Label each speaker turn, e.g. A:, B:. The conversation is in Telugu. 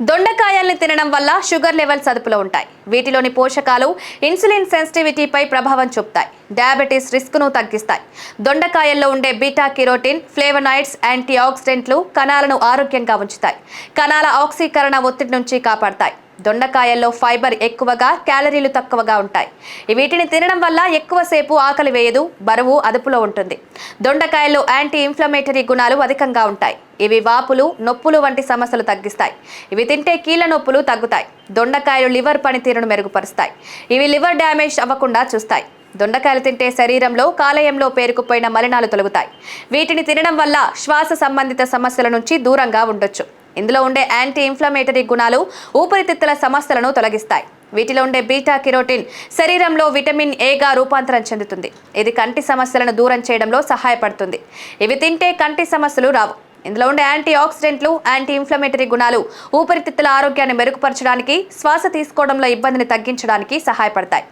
A: దొండకాయల్ని తినడం వల్ల షుగర్ లెవెల్స్ అదుపులో ఉంటాయి. వీటిలోని పోషకాలు ఇన్సులిన్ సెన్సిటివిటీపై ప్రభావం చూపుతాయి. డయాబెటీస్ రిస్క్ను తగ్గిస్తాయి. దొండకాయల్లో ఉండే బీటా కెరోటిన్, ఫ్లేవనాయిడ్స్, యాంటీ ఆక్సిడెంట్లు కణాలను ఆరోగ్యంగా ఉంచుతాయి. కణాల ఆక్సీకరణ ఒత్తిడి నుంచి కాపాడతాయి. దొండకాయల్లో ఫైబర్ ఎక్కువగా, క్యాలరీలు తక్కువగా ఉంటాయి. వీటిని తినడం వల్ల ఎక్కువసేపు ఆకలి వేయదు, బరువు అదుపులో ఉంటుంది. దొండకాయల్లో యాంటీ ఇన్ఫ్లమేటరీ గుణాలు అధికంగా ఉంటాయి. ఇవి వాపులు, నొప్పులు వంటి సమస్యలు తగ్గిస్తాయి. ఇవి తింటే కీళ్ళ నొప్పులు తగ్గుతాయి. దొండకాయలు లివర్ పనితీరును మెరుగుపరుస్తాయి. ఇవి లివర్ డ్యామేజ్ అవ్వకుండా చూస్తాయి. దొండకాయలు తింటే శరీరంలో, కాలేయంలో పేరుకుపోయిన మలినాలు తొలగుతాయి. వీటిని తినడం వల్ల శ్వాస సంబంధిత సమస్యల నుంచి దూరంగా ఉండొచ్చు. ఇందులో ఉండే యాంటీ ఇన్ఫ్లమేటరీ గుణాలు ఊపిరితిత్తుల సమస్యలను తొలగిస్తాయి. వీటిలో ఉండే బీటా కెరోటిన్ శరీరంలో విటమిన్ ఏగా రూపాంతరం చెందుతుంది. ఇది కంటి సమస్యలను దూరం చేయడంలో సహాయపడుతుంది. ఇవి తింటే కంటి సమస్యలు రావు. ఇందులో ఉండే యాంటీ ఆక్సిడెంట్లు, యాంటీ ఇన్ఫ్లమేటరీ గుణాలు ఊపిరితిత్తుల ఆరోగ్యాన్ని మెరుగుపరచడానికి, శ్వాస తీసుకోవడంలో ఇబ్బందిని తగ్గించడానికి సహాయపడతాయి.